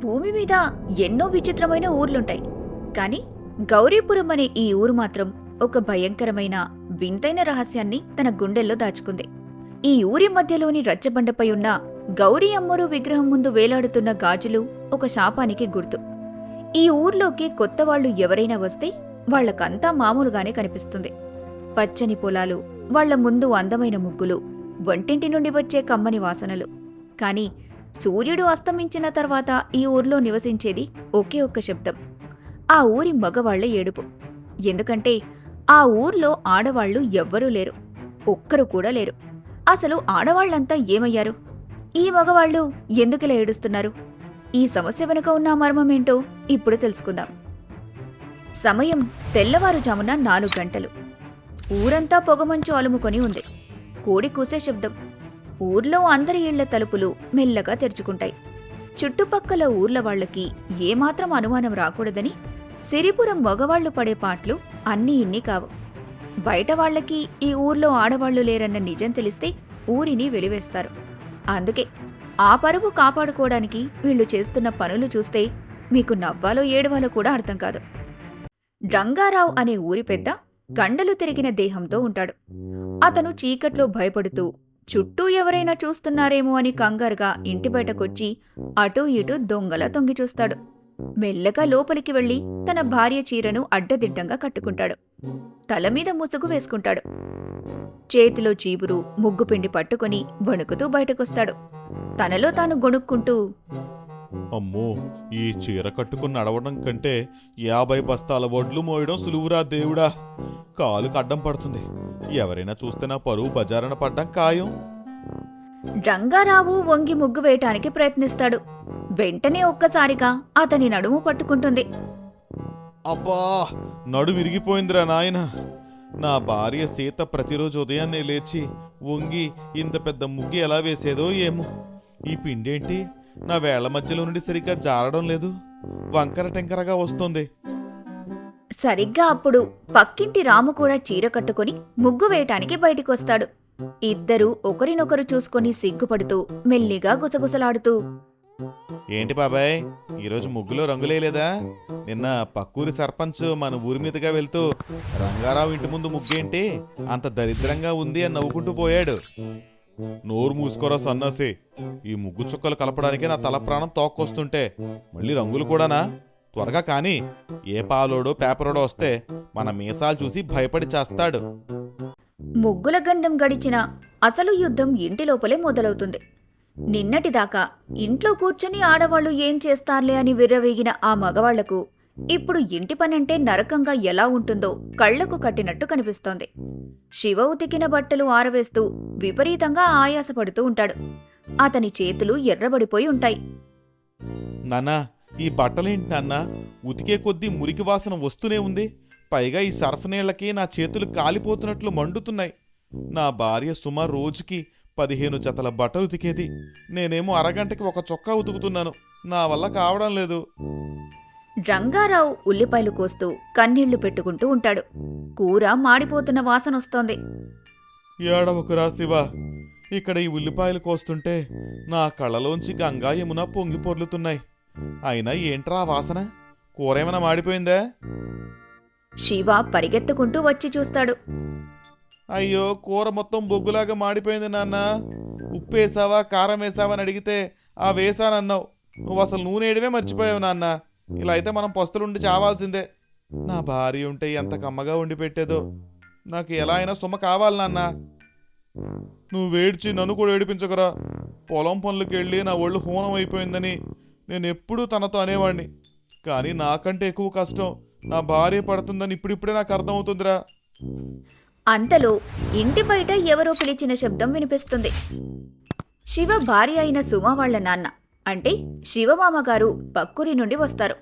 భూమి మీద ఎన్నో విచిత్రమైన ఊర్లుంటాయి. కాని గౌరీపురం అనే ఈ ఊరు మాత్రం ఒక భయంకరమైన వింతైన రహస్యాన్ని తన గుండెల్లో దాచుకుంది. ఈ ఊరి మధ్యలోని రచ్చబండపై ఉన్న గౌరీ అమ్మోరు విగ్రహం ముందు వేలాడుతున్న గాజులు ఒక శాపానికి గుర్తు. ఈ ఊర్లోకి కొత్తవాళ్లు ఎవరైనా వస్తే వాళ్లకంతా మామూలుగానే కనిపిస్తుంది. పచ్చని పొలాలు, వాళ్ల ముందు అందమైన ముగ్గులు, వంటింటి నుండి వచ్చే కమ్మని వాసనలు. కాని సూర్యుడు అస్తమించిన తర్వాత ఈ ఊర్లో నివసించేది ఒకే ఒక్క శబ్దం, ఆ ఊరి మగవాళ్ల ఏడుపు. ఎందుకంటే ఆ ఊర్లో ఆడవాళ్లు ఎవ్వరూ లేరు, ఒక్కరు కూడా లేరు. అసలు ఆడవాళ్లంతా ఏమయ్యారు? ఈ మగవాళ్లు ఎందుకిలా ఏడుస్తున్నారు? ఈ సమస్య వెనుక ఉన్న మర్మమేంటో ఇప్పుడు తెలుసుకుందాం. సమయం తెల్లవారుజామున 4 గంటలు. ఊరంతా పొగమంచు అలుముకొని ఉంది. కోడి కూసే శబ్దం. ఊర్లో అందరి ఇళ్ల తలుపులు మెల్లగా తెరుచుకుంటాయి. చుట్టుపక్కల ఊర్ల వాళ్లకి ఏమాత్రం అనుమానం రాకూడదని సిరిపురం మగవాళ్లు పడే పాట్లు అన్నీ ఇన్ని కావు. బయట వాళ్లకి ఈ ఊర్లో ఆడవాళ్లు లేరన్న నిజం తెలిస్తే ఊరిని వెలివేస్తారు. అందుకే ఆ పరువు కాపాడుకోవడానికి వీళ్లు చేస్తున్న పనులు చూస్తే మీకు నవ్వాలో ఏడవాలో కూడా అర్థం కాదు. రంగారావు అనే ఊరి పెద్ద కండలు తిరిగిన దేహంతో ఉంటాడు. అతను చీకట్లో భయపడుతూ చుట్టూ ఎవరైనా చూస్తున్నారేమో అని కంగారుగా ఇంటి బయటకొచ్చి అటూ ఇటూ దొంగలా తొంగి చూస్తాడు. మెల్లగా లోపలికి వెళ్లి తన భార్య చీరను అడ్డదిడ్డంగా కట్టుకుంటాడు. తలమీద ముసుగు వేసుకుంటాడు. చేతిలో చీపురు, ముగ్గుపిండి పట్టుకుని వణుకుతూ బయటకొస్తాడు. తనలో తాను గొణుక్కుంటూ, అమ్మో, ఈ చీర కట్టుకుని నడవడం కంటే 50 బస్తాల వడ్లు మోయడం సులువురా దేవుడా. కాలుకు అడ్డం పడుతుంది. ఎవరైనా చూస్తే నా పరువు బజారున పడ్డం ఖాయం. రంగారావు వంగి ముగ్గు వేయటానికి ప్రయత్నిస్తాడు. వెంటనే ఒక్కసారిగా అతని నడుము పట్టుకుంటుంది. అబ్బా, నడు విరిగిపోయిందిరా నాయన. నా భార్య సీత ప్రతిరోజు ఉదయాన్నే లేచి వంగి ఇంత పెద్ద ముగ్గు ఎలా వేసేదో ఏమో. ఈ పిండేంటి నా వేళ్ల మధ్యలో నుండి సరిగ్గా జారడం లేదు, వంకర టెంకరగా వస్తుంది. సరిగ్గా అప్పుడు పక్కింటి రాము కూడా చీర కట్టుకుని ముగ్గు వేయటానికి బయటికొస్తాడు. ఇద్దరూ ఒకరినొకరు చూసుకుని సిగ్గుపడుతూ మెల్లిగా గుసగుసలాడుతూ, ఏంటి బాబాయ్, ఈరోజు ముగ్గులో రంగులేదా? నిన్న పక్కూరి సర్పంచ్ మన ఊరి మీదుగా వెళ్తూ రంగారావు ఇంటి ముందు ముగ్గేంటి అంత దరిద్రంగా ఉంది అని నవ్వుకుంటూ పోయాడు. నోరు మూసుకోరా సన్నాసి, ఈ ముగ్గు చుక్కలు కలపడానికే నా తల ప్రాణం తోక్కొస్తుంటే మళ్ళీ రంగులు కూడానా? త్వరగా కానీ, ఏ పాలోడో పేపరోడో వస్తే మన మీసాలు చూసి భయపడి చేస్తాడు. ముగ్గుల గండం గడిచిన అసలు యుద్ధం ఇంటి లోపలే మొదలవుతుంది. నిన్నటిదాకా ఇంట్లో కూర్చుని ఆడవాళ్లు ఏం చేస్తారులే అని విర్రవేగిన ఆ మగవాళ్లకు ఇప్పుడు ఇంటి పనంటే నరకంగా ఎలా ఉంటుందో కళ్లకు కట్టినట్టు కనిపిస్తోంది. శివ ఉతికిన బట్టలు ఆరవేస్తూ విపరీతంగా ఆయాసపడుతూ ఉంటాడు. అతని చేతులు ఎర్రబడిపోయి ఉంటాయి. నాన్నా, ఈ బట్టలేంటి నాన్నా? ఉతికే కొద్దీ మురికి వాసన వస్తూనే ఉంది. పైగా ఈ సర్ఫ్ నీళ్లకి నా చేతులు కాలిపోతున్నట్లు మండుతున్నాయి. నా భార్య సుమ రోజుకి 15 జతల బట్టలు ఉతికేది. నేనేమో అరగంటకి ఒక చొక్కా ఉతుకుతున్నాను. నా వల్ల కావడం లేదు. రంగారావు ఉల్లిపాయలు కోస్తూ కన్నీళ్లు పెట్టుకుంటూ ఉంటాడు. కూర మాడిపోతున్న వాసనొస్తోంది. ఏడవకురా శివ, ఇక్కడ ఈ ఉల్లిపాయలు కోస్తుంటే నా కళ్ళలోంచి గంగా యమున పొంగి పొర్లుతున్నాయి. అయినా ఏంట్రా వాసన? కూరేమైనా మాడిపోయిందా? శివ పరిగెత్తుకుంటూ వచ్చి చూస్తాడు. అయ్యో, కూర మొత్తం బొగ్గులాగా మాడిపోయింది నాన్న. ఉప్పేసావా కారం వేసావా అని అడిగితే ఆ వేసానన్నావు. నువ్వు అసలు నూనె వేయడమే మర్చిపోయావు నాన్న. ఇలా అయితే మనం పస్తులుండి చావాల్సిందే. నా భార్య ఉంటే ఎంత కమ్మగా ఉండి పెట్టేదో. నాకు ఎలా అయినా సుమ కావాలి నాన్న. నువ్వు వేడ్చి నన్ను కూడా ఏడిపించకురా. పొలం పనులకు వెళ్ళి నా ఒళ్ళు హూనం అయిపోయిందని నేను ఎప్పుడూ తనతో అనేవాణ్ణి. కానీ నాకంటే ఎక్కువ కష్టం నా భార్య పడుతుందని ఇప్పుడిప్పుడే నాకు అర్థమవుతుందిరా. అంతలో ఇంటి బయట ఎవరో పిలిచిన శబ్దం వినిపిస్తుంది. శివ భార్య అయిన సుమ వాళ్ల నాన్న అంటే శివమామగారు పక్కూరి నుండి వస్తారు.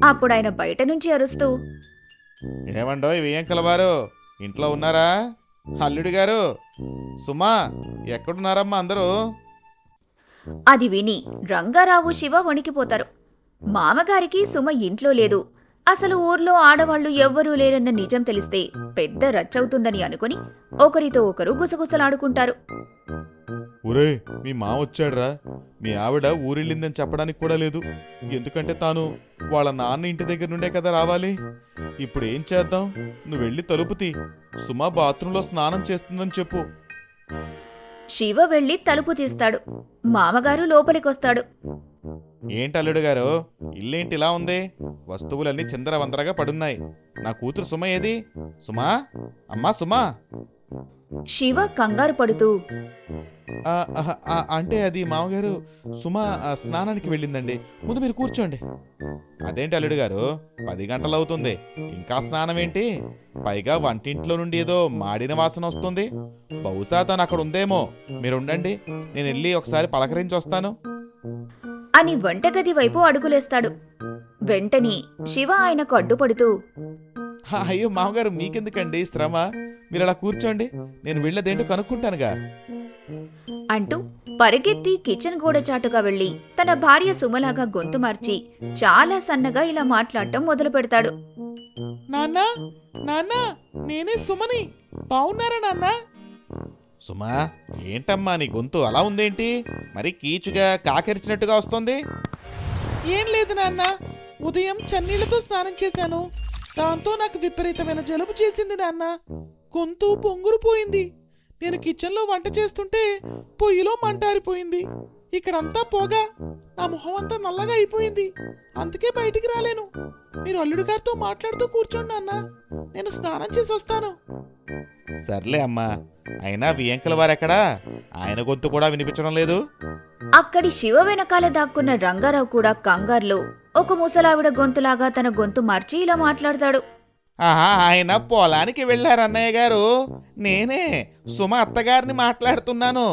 అప్పుడాయన బయట నుంచి అరుస్తూ, ఏమండో వేయంకలవారు, ఇంట్లో ఉన్నారా? అల్లుడి గారు, సుమా, ఎక్కడున్నారమ్మా అందరూ? అది విని రంగారావు శివ వణికిపోతారు. మామగారికి సుమ ఇంట్లో లేదు, అసలు ఊర్లో ఆడవాళ్లు ఎవ్వరూ లేరన్న నిజం తెలిస్తే పెద్ద రచ్చవుతుందని అనుకుని ఒకరితో ఒకరు గుసగుసలాడుకుంటారు. ఒరే, మీ మా వచ్చాడ్రా. మీ ఆవిడ ఊరెళ్ళిందని చెప్పడానికి కూడా లేదు. ఎందుకంటే తాను వాళ్ళ నాన్న ఇంటి దగ్గర నుండే కదా రావాలి. ఇప్పుడు ఏం చేద్దాం? నువ్వు వెళ్ళి తలుపు తీ. సుమా బాత్రూంలో స్నానం చేస్తుందని చెప్పు. శివ వెళ్ళి తలుపు తీస్తాడు. మామగారు లోపలికొస్తాడు. ఏంటి అల్లుడు గారు, ఇల్లేంటి ఇలా ఉంది? వస్తువులన్నీ చిందరవందరగా పడున్నాయి. నా కూతురు సుమ ఏది? సుమా, అమ్మా సుమా. శివ కంగారు పడుతూ, అంటే అది మామగారు, సుమ స్నానానికి వెళ్ళిందండి. ముందు మీరు కూర్చోండి. అదేంటి అల్లుడు గారు, 10 గంటలవుతుంది, ఇంకా స్నానం ఏంటి? పైగా వంటింట్లో నుండి ఏదో మాడిన వాసన వస్తుంది. బహుశా తను అక్కడ ఉందేమో. మీరుండండి, నేను వెళ్ళి ఒకసారి పలకరించి వస్తాను అని వంటగది వైపు అడుగులేస్తాడు. వెంటనే శివ ఆయనకు అడ్డుపడుతూ, అయ్యో మామగారు, మీకెందుకండి శ్రమ? మీరు అలా కూర్చోండి, నేను వెళ్ళదేంటో కనుక్కుంటానుగా అంటూ పరిగెత్తి కిచెన్ గోడ చాటుగా వెళ్లి తన భార్య సుమలాగా గొంతు మార్చి చాలా సన్నగా ఇలా మాట్లాడటం మొదలు పెడతాడు. నాన్నా, నాన్నా, నేనే సుమని. బావున్నారా నాన్నా? సుమా, ఏంటమ్మా నీ గొంతు అలా ఉందేంటి? మరి కీచుగా కాకెరిచినట్టుగా వస్తుంది. ఏం లేదు నాన్న, ఉదయం చన్నీళ్లతో స్నానం చేశాను. దాంతో నాకు విపరీతమైన జలుబు చేసింది నాన్న. గొంతు పొంగురుపోయింది. నేను కిచెన్లో వంట చేస్తుంటే పొయ్యిలో మంటారిపోయింది. ఇక్కడంతా పోగా నా మొహం అంతా నల్లగా అయిపోయింది. అందుకే బయటికి రాలేను. మీరు అల్లుడు గారితో మాట్లాడుతూ కూర్చోండి నాన్న, నేను స్నానం చేసి వస్తాను. సర్లే అమ్మా, అయినా వియంకుల వారెక్కడా? ఆయన గొంతు కూడా వినిపించడం లేదు. అక్కడి శివ వెనకాల దాక్కున్న రంగారావు కూడా కంగారులో ఒక ముసలావిడ గొంతులాగా తన గొంతు మార్చి ఇలా మాట్లాడతాడు. ఆహా, ఆయన పొలానికి వెళ్ళారు అన్నయ్య గారు. నేనే సుమ అత్తగారిని మాట్లాడుతున్నాను.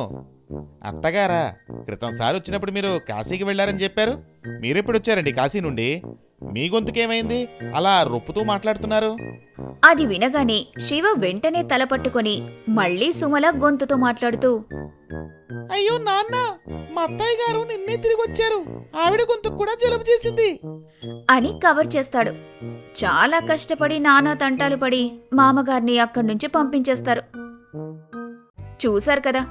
అత్తగారా? క్రితం సారి వచ్చినప్పుడు మీరు కాశీకి వెళ్ళారని చెప్పారు. మీరెప్పుడు వచ్చారండి కాశీ నుండి? మీ గొంతుకేమైంది అలా రొప్పుతూ మాట్లాడుతున్నారు? అది వినగానే శివ వెంటనే తల పట్టుకొని మళ్లీ సుమల గొంతుతో మాట్లాడుతూ, అయ్యో నాన్న, మా అత్తయ్య గారు నిన్నే తిరిగి వచ్చారు. ఆవిడ గొంతుకు కూడా జలుబు చేసింది అని కవర్ చేస్తాడు. చాలా కష్టపడి నానా తంటాలు పడి మామగారిని అక్కడి నుంచి పంపించేస్తారు. చూశారు కదా,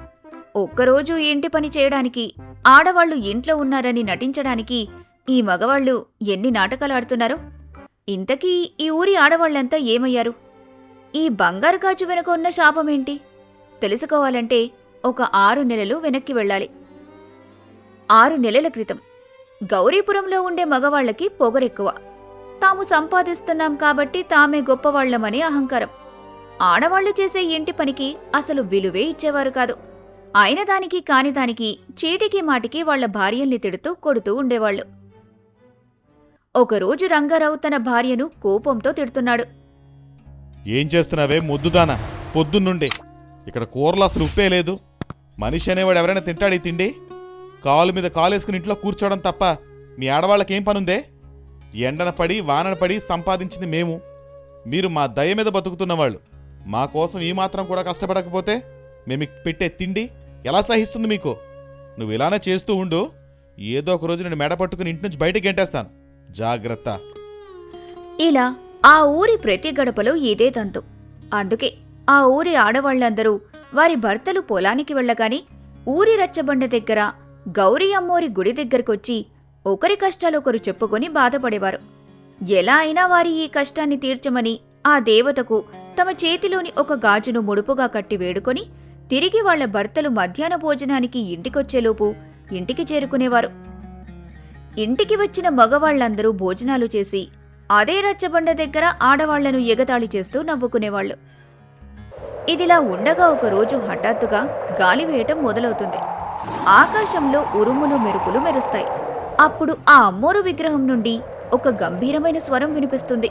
ఒక్కరోజు ఇంటి పని చేయడానికి, ఆడవాళ్లు ఇంట్లో ఉన్నారని నటించడానికి ఈ మగవాళ్లు ఎన్ని నాటకాలు ఆడుతున్నారో. ఇంతకీ ఈ ఊరి ఆడవాళ్లంతా ఏమయ్యారు? ఈ బంగారు గాజు వెనుక ఉన్న శాపమేంటి? తెలుసుకోవాలంటే ఒక 6 నెలలు వెనక్కి వెళ్ళాలి. 6 నెలల క్రితం గౌరీపురంలో ఉండే మగవాళ్లకి పొగరెక్కువ. తాము సంపాదిస్తున్నాం కాబట్టి తామే గొప్పవాళ్లమనే అహంకారం. ఆడవాళ్లు చేసే ఇంటి పనికి అసలు విలువే ఇచ్చేవారు కాదు. అయిన దానికి కాని దానికి చీటికి మాటికి వాళ్ల భార్యల్ని తిడుతూ కొడుతూ ఉండేవాళ్లు. ఒకరోజు రంగారావు తన భార్యను కోపంతో తిడుతున్నాడు. ఏం చేస్తున్నావే ముద్దుదానా? పొద్దున్నుండి ఇక్కడ కూరలు అసలు ఉప్పే లేదు. మనిషి అనేవాడు ఎవరైనా తింటాడు ఈ తిండి? కాలు మీద కాలేసుకుని ఇంట్లో కూర్చోవడం తప్ప మీ ఆడవాళ్ళకేం పనుందే? ఎండన పడి వానన పడి సంపాదించింది మేము. మీరు మా దయ మీద బతుకుతున్నవాళ్ళు. మా కోసం ఈ మాత్రం కూడా కష్టపడకపోతే మేము పెట్టే తిండి ఎలా సహిస్తుంది మీకు? నువ్వు ఇలానే చేస్తూ ఉండు. ఏదో ఒక రోజు నేను మెడ పట్టుకుని ఇంటి నుంచి బయటకు గెంటేస్తాను. జాగ్రత్త. ఇలా ఆ ఊరి ప్రతి గడపలో ఇదే తంతు. అందుకే ఆ ఊరి ఆడవాళ్లందరూ వారి భర్తలు పొలానికి వెళ్ళగాని ఊరి రచ్చబండ దగ్గర గౌరీ అమ్మోరి గుడి దగ్గరకొచ్చి ఒకరి కష్టాలొకరు చెప్పుకొని బాధపడేవారు. ఎలా అయినా వారి ఈ కష్టాన్ని తీర్చమని ఆ దేవతకు తమ చేతిలోని ఒక గాజును ముడుపుగా కట్టి వేడుకొని తిరిగి వాళ్ల భర్తలు మధ్యాహ్న భోజనానికి ఇంటికొచ్చేలోపు ఇంటికి చేరుకునేవారు. ఇంటికి వచ్చిన మగవాళ్లందరూ భోజనాలు చేసి అదే రచ్చబండ దగ్గర ఆడవాళ్లను ఎగతాళి చేస్తూ నవ్వుకునేవాళ్లు. ఇదిలా ఉండగా ఒకరోజు హఠాత్తుగా గాలివేయటం మొదలవుతుంది. ఆకాశంలో ఉరుములు మెరుపులు మెరుస్తాయి. అప్పుడు ఆ అమ్మోరు విగ్రహం నుండి ఒక గంభీరమైన స్వరం వినిపిస్తుంది.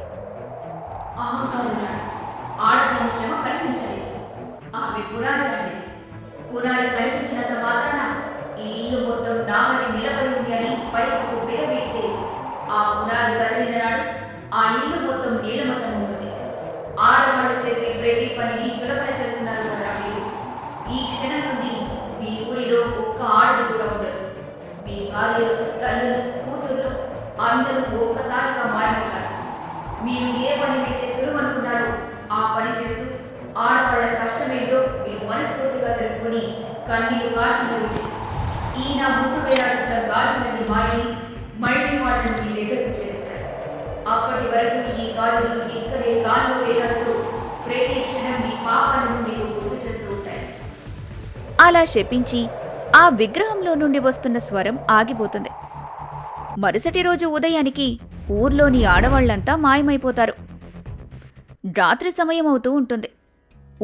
ఆడవాళ్ళు చేసే ప్రతి పనిని చులకన చేస్తున్నారు కదా మీరు. ఈ క్షణం నుండి మీ ఊరిలో ఒక్క ఆడది కూడా ఉండదు. మీ భార్యలు, తల్లులు, కూతుర్లు అందరూ ఒక్కసారిగా మారిపోతారు. మీరు ఏ పనినైతే సులువనుకున్నారో ఆ పని చేస్తూ ఆడవాళ్ల కష్టమేంటో మీరు మనస్ఫూర్తిగా తెలుసుకుని కన్నీరు కాచిన రుచి. ఈ నా ముందు వేలాడుతున్న గాజులన్నీ మారి మళ్ళీ వాళ్ళను మీ దగ్గరకు చేస్తారు. అప్పటి వరకు ఈ గాజులు ఇక్కడే గాల్లో వేలాడుతూ ప్రతి క్షణం మీ పాపాలను మీకు గుర్తు చేస్తూ ఉంటాయి. అలా శపించి ఆ విగ్రహంలో నుండి వస్తున్న స్వరం ఆగిపోతుంది. మరుసటి రోజు ఉదయానికి ఊర్లోని ఆడవాళ్లంతా మాయమైపోతారు. రాత్రి సమయం అవుతూ ఉంటుంది.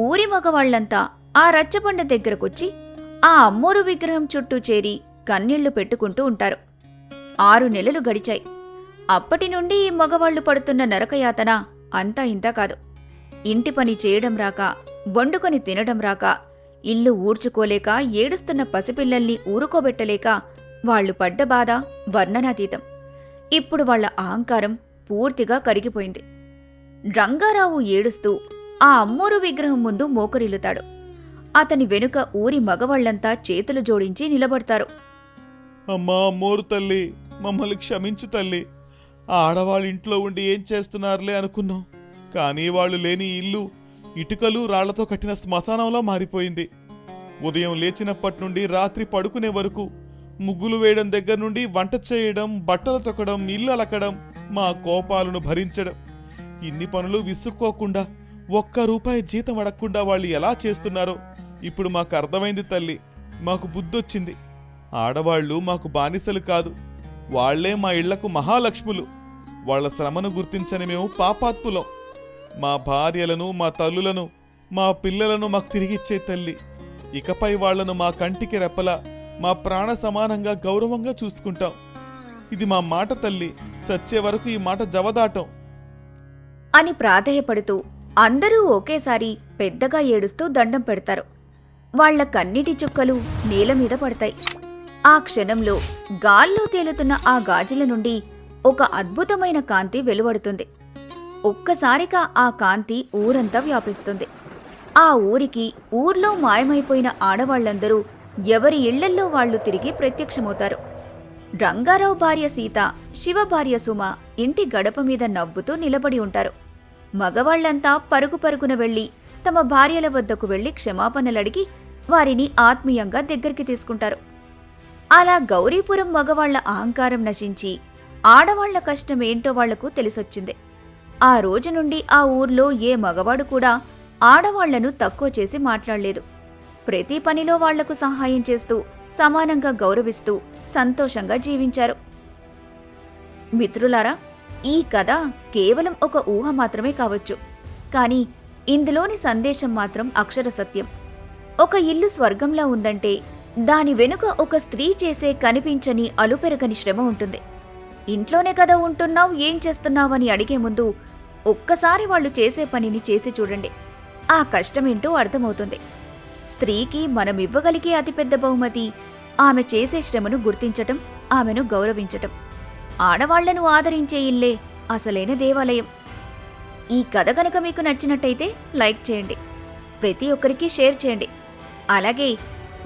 ఊరి మగవాళ్లంతా ఆ రచ్చబండ దగ్గరకొచ్చి ఆ అమ్మోరు విగ్రహం చుట్టూ చేరి కన్నీళ్లు పెట్టుకుంటూ ఉంటారు. 6 నెలలు గడిచాయి. అప్పటి నుండి ఈ మగవాళ్లు పడుతున్న నరకయాతన అంతా ఇంతా కాదు. ఇంటి పని చేయడం రాక, వండుకొని తినడం రాక, ఇల్లు ఊడ్చుకోలేక ఏడుస్తున్న పసిపిల్లల్ని ఊరుకోబెట్టలేక వాళ్లు పడ్డ బాధ వర్ణనాతీతం. ఇప్పుడు వాళ్ల అహంకారం పూర్తిగా కరిగిపోయింది. రంగారావు ఏడుస్తూ ఆ అమ్మోరు విగ్రహం ముందు మోకరిల్లుతాడు. అతని వెనుక ఊరి మగవాళ్లంతా చేతులు జోడించి నిలబడతారు. అమ్మా అమ్మోరు తల్లి, మమ్మల్ని క్షమించు తల్లి. ఆ ఆడవాళ్ళింట్లో ఉండి ఏం చేస్తున్నారులే అనుకున్నాం. కానీ వాళ్ళు లేని ఇల్లు ఇటుకలు రాళ్లతో కట్టిన శ్మశానంలో మారిపోయింది. ఉదయం లేచినప్పటి నుండి రాత్రి పడుకునే వరకు ముగ్గులు వేయడం దగ్గర నుండి వంట చేయడం, బట్టలు తొక్కడం, ఇల్లు అలకడం, మా కోపాలను భరించడం, ఇన్ని పనులు విసుక్కోకుండా ₹1 జీతం అడగకుండా వాళ్ళు ఎలా చేస్తున్నారో ఇప్పుడు మాకు అర్థమైంది తల్లి. మాకు బుద్ధొచ్చింది. ఆడవాళ్లు మాకు బానిసలు కాదు, వాళ్లే మా ఇళ్లకు మహాలక్ష్ములు. వాళ్ల శ్రమను గుర్తించని మేము పాపాత్ములం. మా భార్యలను, మా తల్లులను, మా పిల్లలను మాకు తిరిగిచ్చే తల్లి. ఇకపై వాళ్లను మా కంటికి రెప్పలా, మా ప్రాణ సమానంగా గౌరవంగా చూసుకుంటాం. ఇది మా మాట తల్లి. చచ్చే వరకు ఈ మాట జవదాటం అని ప్రాధేయపడుతూ అందరూ ఒకేసారి పెద్దగా ఏడుస్తూ దండం పెడతారు. వాళ్ల కన్నీటి చుక్కలు నేలమీద పడతాయి. ఆ క్షణంలో గాల్లో తేలుతున్న ఆ గాజుల నుండి ఒక అద్భుతమైన కాంతి వెలువడుతుంది. ఒక్కసారిగా ఆ కాంతి ఊరంతా వ్యాపిస్తుంది. ఆ ఊరికి ఊర్లో మాయమైపోయిన ఆడవాళ్లందరూ ఎవరి ఇళ్లల్లో వాళ్లు తిరిగి ప్రత్యక్షమవుతారు. రంగారావు భార్య సీత, శివ భార్య సుమ ఇంటి గడప మీద నవ్వుతూ నిలబడి ఉంటారు. మగవాళ్లంతా పరుగు పరుగున వెళ్లి తమ భార్యల వద్దకు వెళ్లి క్షమాపణలడిగి వారిని ఆత్మీయంగా దగ్గరికి తీసుకుంటారు. అలా గౌరీపురం మగవాళ్ల అహంకారం నశించి ఆడవాళ్ల కష్టమేంటో వాళ్లకు తెలిసొచ్చింది. ఆ రోజు నుండి ఆ ఊర్లో ఏ మగవాడు కూడా ఆడవాళ్లను తక్కువ చేసి మాట్లాడలేదు. ప్రతి పనిలో వాళ్లకు సహాయం చేస్తూ, సమానంగా గౌరవిస్తూ సంతోషంగా జీవించారు. మిత్రులారా, ఈ కథ కేవలం ఒక ఊహ మాత్రమే కావచ్చు. కానీ ఇందులోని సందేశం మాత్రం అక్షర సత్యం. ఒక ఇల్లు స్వర్గంలా ఉందంటే దాని వెనుక ఒక స్త్రీ చేసే కనిపించని అలుపెరగని శ్రమ ఉంటుంది. ఇంట్లోనే కదా ఉంటున్నావు, ఏం చేస్తున్నావని అడిగే ముందు ఒక్కసారి వాళ్ళు చేసే పనిని చేసి చూడండి. ఆ కష్టమేంటో అర్థమవుతుంది. స్త్రీకి మనమివ్వగలిగే అతిపెద్ద బహుమతి ఆమె చేసే శ్రమను గుర్తించటం, ఆమెను గౌరవించటం. ఆడవాళ్లను ఆదరించే ఇల్లే అసలైన దేవాలయం. ఈ కథ కనుక మీకు నచ్చినట్టయితే లైక్ చేయండి, ప్రతి ఒక్కరికి షేర్ చేయండి. అలాగే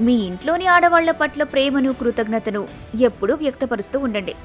మీ ఇంట్లోని ఆడవాళ్ల పట్ల ప్రేమను, కృతజ్ఞతను ఎప్పుడూ వ్యక్తపరుస్తూ ఉండండి.